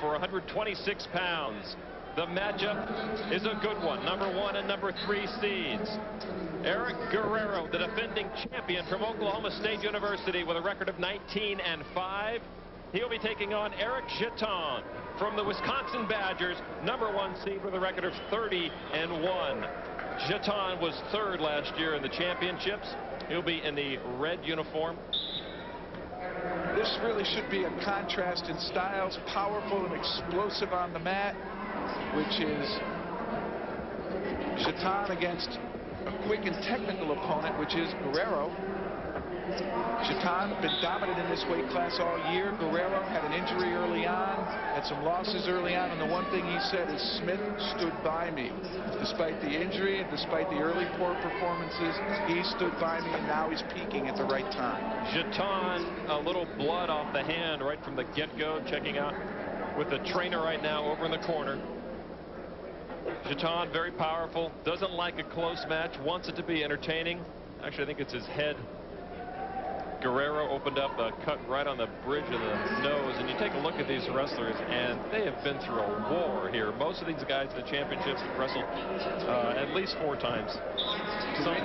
for 126 pounds. The matchup is a good one. Number 1 and number 3 seeds. Eric Guerrero, the defending champion from Oklahoma State University with a record of 19-5. He'll be taking on Eric Jetton from the Wisconsin Badgers, number 1 seed with a record of 30-1. Jetton was 3rd last year in the championships. He'll be in the red uniform. This really should be a contrast in styles, powerful and explosive on the mat, which is Jetton against a quick and technical opponent, which is Guerrero. Jetton been dominant in this weight class all year. Guerrero had an injury early on, had some losses early on, and the one thing he said is Smith stood by me. Despite the injury and despite the early poor performances, he stood by me, and now he's peaking at the right time. Jetton, a little blood off the hand right from the get-go, checking out with the trainer right now over in the corner. Jetton, very powerful, doesn't like a close match, wants it to be entertaining. Actually, I think it's his head. Guerrero opened up a cut right on the bridge of the nose, and you take a look at these wrestlers, and they have been through a war here. Most of these guys in the championships have wrestled at least 4 times. You at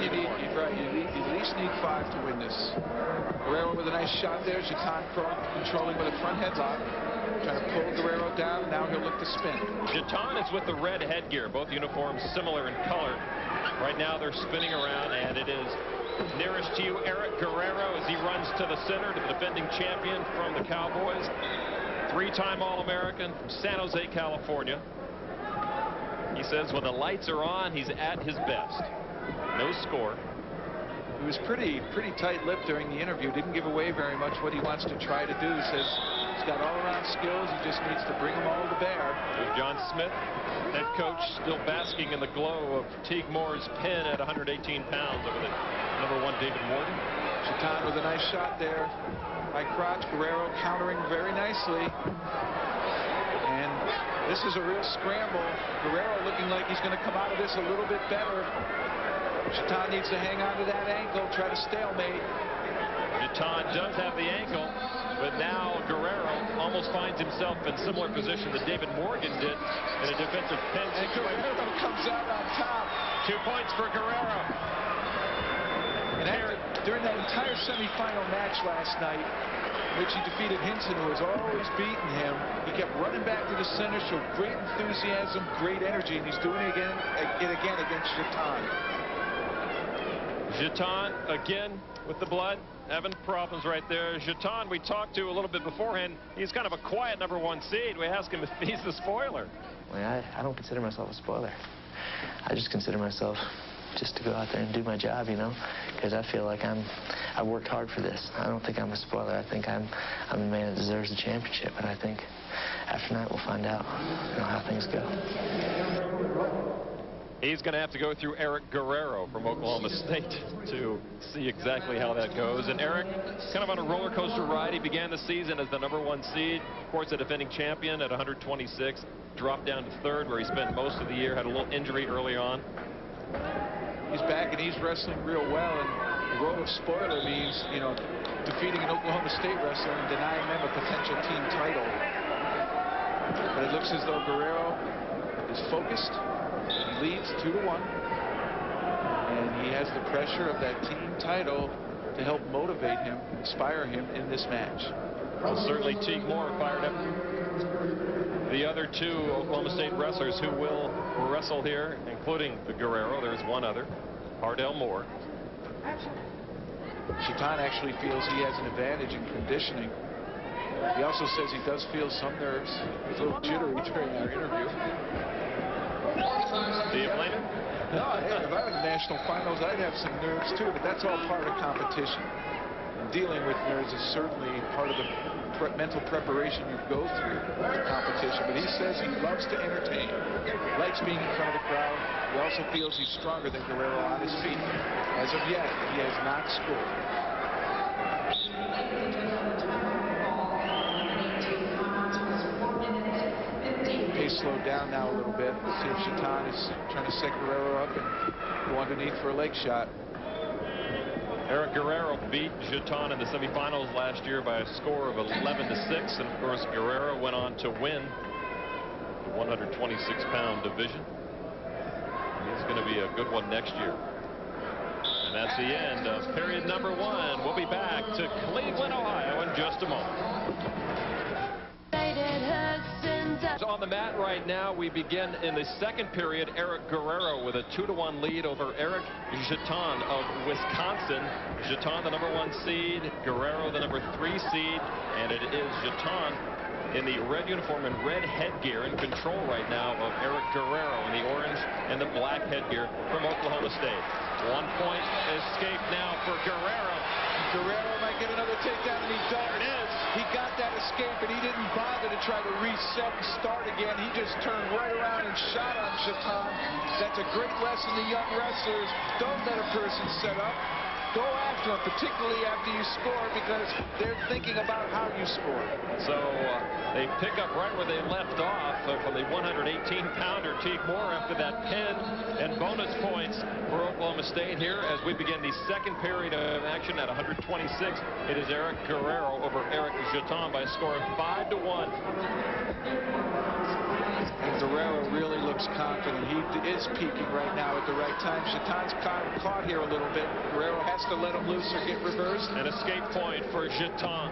least need 5 to win this. Guerrero with a nice shot there. Jetton controlling with a front headlock, trying to pull Guerrero down. Now he'll look to spin. Jetton is with the red headgear, both uniforms similar in color. Right now they're spinning around, and it is nearest to you, Eric Guerrero, as he runs to the center, to the defending champion from the Cowboys, 3-time All-American from San Jose, California. He says when the lights are on, he's at his best. No score. He was pretty tight-lipped during the interview. Didn't give away very much what he wants to try to do. He says he's got all-around skills. He just needs to bring them all to bear. There's John Smith, head coach, still basking in the glow of Teague Moore's pin at 118 pounds over the number 1 David Morgan. Jetton with a nice shot there. High crotch. Guerrero countering very nicely. And this is a real scramble. Guerrero looking like he's going to come out of this a little bit better. Jetton needs to hang on to that ankle, try to stalemate. Jetton does have the ankle, but now Guerrero almost finds himself in similar position that David Morgan did in a defensive pin situation. Guerrero comes out on top. 2 points for Guerrero. And during that entire semifinal match last night, in which he defeated Hinson, who has always beaten him, he kept running back to the center, showed great enthusiasm, great energy, and he's doing it again against Jetton. Jetton again with the blood, having problems right there. Jetton, we talked to a little bit beforehand. He's kind of a quiet number 1 seed. We asked him if he's the spoiler. Well, I don't consider myself a spoiler. I just consider myself just to go out there and do my job, you know, because I feel like I worked hard for this. I don't think I'm a spoiler. I think I'm a man that deserves the championship, and I think after tonight we'll find out, you know, how things go. He's going to have to go through Eric Guerrero from Oklahoma State to see exactly how that goes. And Eric, kind of on a roller coaster ride. He began the season as the number 1 seed, of course, a defending champion at 126, dropped down to 3rd, where he spent most of the year, had a little injury early on. He's back and he's wrestling real well, and the role of spoiler means, you know, defeating an Oklahoma State wrestler and denying them a potential team title. But it looks as though Guerrero is focused. He leads 2-1, and he has the pressure of that team title to help motivate him, inspire him in this match. Well, certainly Teague Moore fired up the other 2 Oklahoma State wrestlers who will wrestle here, including the Guerrero. There's one other, Ardell Moore. Jetton actually feels he has an advantage in conditioning. He also says he does feel some nerves. He was a little jittery during our interview. Do you blame him? No, hey, if I were in the national finals, I'd have some nerves too, but that's all part of competition. And dealing with nerves is certainly part of the mental preparation you go through in competition. But he says he loves to entertain, likes being in front of the crowd. He also feels he's stronger than Guerrero on his feet. As of yet, he has not scored. Pace slowed down now a little bit. Let's see if Jetton is trying to set Guerrero up and go underneath for a leg shot. Eric Guerrero beat Jetton in the semifinals last year by a score of 11-6, and of course Guerrero went on to win the 126-pound division. He's going to be a good one next year. And that's the end of period number 1. We'll be back to Cleveland, Ohio in just a moment. On the mat right now, we begin in the second period. Eric Guerrero with a 2-1 lead over Eric Jetton of Wisconsin. Jetton, the #1 seed, Guerrero, the #3 seed, and it is Jetton in the red uniform and red headgear in control right now of Eric Guerrero in the orange and the black headgear from Oklahoma State. 1 point escape now for Guerrero. Guerrero might get another takedown, and he does. There it is. He got that escape, and he didn't bother to try to reset and start again. He just turned right around and shot on Jetton. That's a great lesson to young wrestlers. Don't let a person set up. Go after them, particularly after you score, because they're thinking about how you score. So they pick up right where they left off from the 118-pounder Teague Moore after that pin, and bonus points for Oklahoma State here as we begin the second period of action at 126. It is Eric Guerrero over Eric Jetton by a score of 5-1. And Guerrero really looks confident. He is peaking right now at the right time. Jetton's caught here a little bit. Guerrero has to let him loose or get reversed. An escape point for Jetton.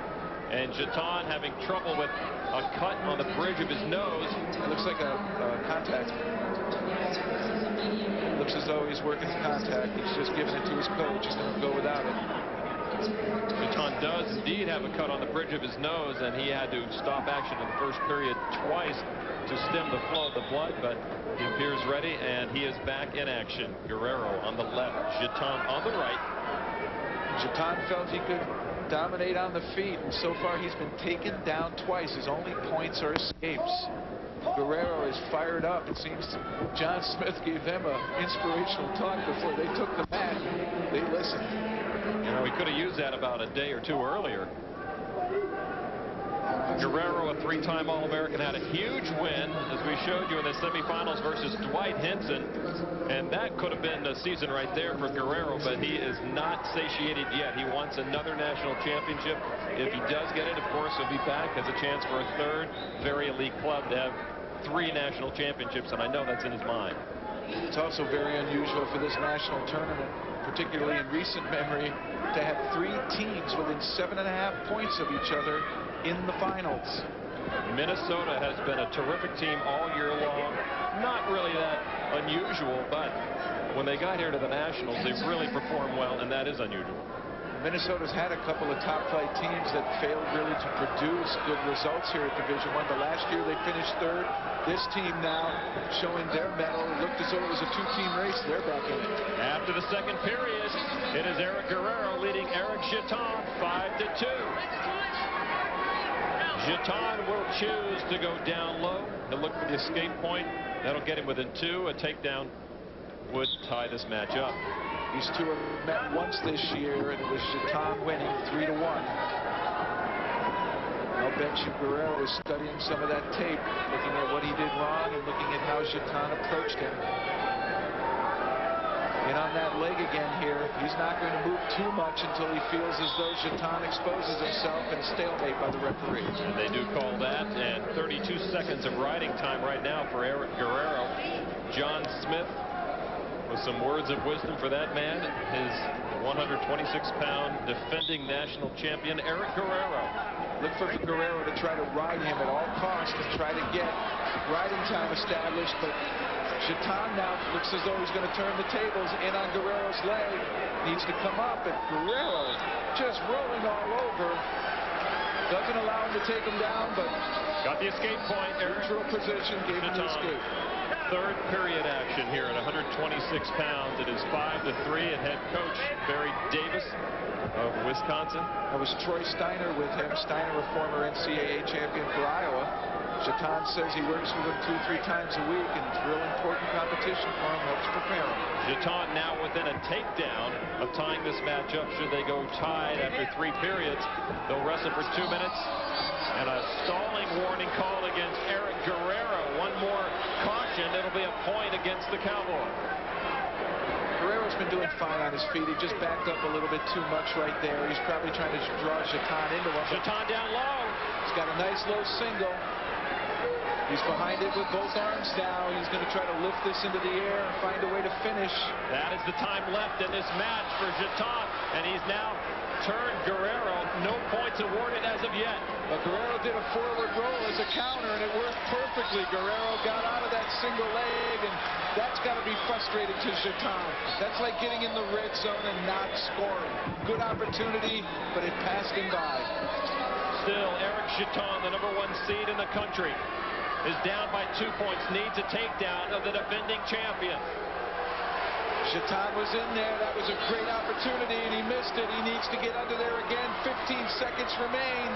And Jetton having trouble with a cut on the bridge of his nose. It looks like a contact. Looks as though he's working contact. He's just giving it to his coach. He's going to go without it. Jetton does indeed have a cut on the bridge of his nose, and he had to stop action in the first period twice to stem the flow of the blood, but he appears ready, and he is back in action. Guerrero on the left, Jetton on the right. Jetton felt he could dominate on the feet, and so far he's been taken down twice. His only points are escapes. Guerrero is fired up. It seems John Smith gave them an inspirational talk before they took the mat. They listened. You know, we could have used that about a day or two earlier. Guerrero, a 3-time All-American, had a huge win, as we showed you in the semifinals versus Dwight Hinson, and that could have been a season right there for Guerrero, but he is not satiated yet. He wants another national championship. If he does get it, of course, he'll be back as a chance for a third very elite club to have 3 national championships, and I know that's in his mind. It's also very unusual for this national tournament, particularly in recent memory, to have 3 teams within 7.5 points of each other in the finals. Minnesota has been a terrific team all year long. Not really that unusual, but when they got here to the Nationals, they really performed well, and that is unusual. Minnesota's had a couple of top-flight teams that failed really to produce good results here at Division I, but last year they finished 3rd. This team now showing their mettle. It looked as though it was a 2-team race. They're back in it. After the second period, it is Eric Guerrero leading Eric Jetton 5-2. Jetton will choose to go down low. He'll look for the escape point. That'll get him within 2. A takedown would tie this match up. These two have met once this year, and it was Jetton winning 3-1. I'll bet you Guerrero was studying some of that tape, looking at what he did wrong and looking at how Jetton approached him. And on that leg again here, he's not going to move too much until he feels as though Jetton exposes himself in a stalemate by the referee. And they do call that, and 32 seconds of riding time right now for Eric Guerrero. John Smith with some words of wisdom for that man, his 126-pound defending national champion, Eric Guerrero. Look for Guerrero to try to ride him at all costs and try to get riding time established, but Jetton now looks as though he's going to turn the tables in on Guerrero's leg. Needs to come up, and Guerrero just rolling all over. Doesn't allow him to take him down, but got the escape point. Neutral position gave him the escape. Third period action here at 126 pounds. It is 5-3, and head coach Barry Davis of Wisconsin. That was Troy Steiner with him. Steiner, a former NCAA champion for Iowa. Jetton says he works with him 2-3 times a week, and it's real important competition for him. Helps prepare him. Jetton now within a takedown of tying this match up. Should they go tied after 3 periods, they'll wrestle for 2 minutes. And a stalling warning called against Eric Guerrero. One more caution. It'll be a point against the Cowboy. Guerrero's been doing fine on his feet. He just backed up a little bit too much right there. He's probably trying to draw Jetton into him. Jetton down low. He's got a nice low single. He's behind it with both arms now. He's going to try to lift this into the air and find a way to finish. That is the time left in this match for Jetton, and he's now turned Guerrero. No points awarded as of yet. But Guerrero did a forward roll as a counter, and it worked perfectly. Guerrero got out of that single leg, and that's got to be frustrating to Jetton. That's like getting in the red zone and not scoring. Good opportunity, but it passed him by. Still, Eric Jetton, the #1 seed in the country, is down by 2 points. Needs a takedown of the defending champion. Jetton was in there. That was a great opportunity, and he missed it. He needs to get under there again. 15 seconds remain.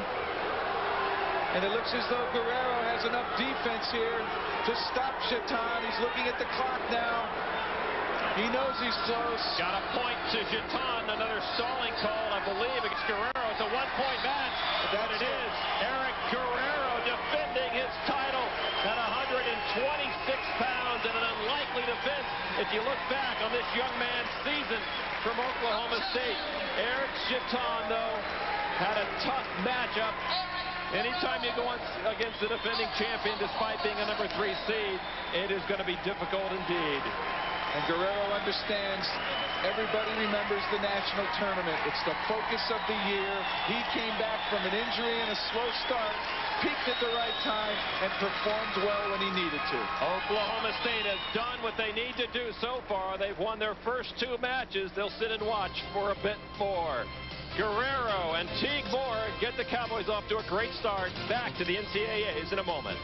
And it looks as though Guerrero has enough defense here to stop Jetton. He's looking at the clock now. He knows he's close. Got a point to Jetton. Another stalling call, I believe, against Guerrero. It's a one-point match. That it is. Eric Guerrero defending his title at 126 pounds in an unlikely defense. If you look back on this young man's season from Oklahoma State, Eric Jetton, though, had a tough matchup. Anytime you go against the defending champion, despite being a #3 seed, it is going to be difficult indeed. And Guerrero understands. Everybody remembers the national tournament. It's the focus of the year. He came back from an injury and a slow start, peaked at the right time, and performed well when he needed to. Oklahoma State has done what they need to do so far. They've won their first 2 matches. They'll sit and watch for a bit more. Guerrero and Teague Moore get the Cowboys off to a great start. Back to the NCAAs in a moment.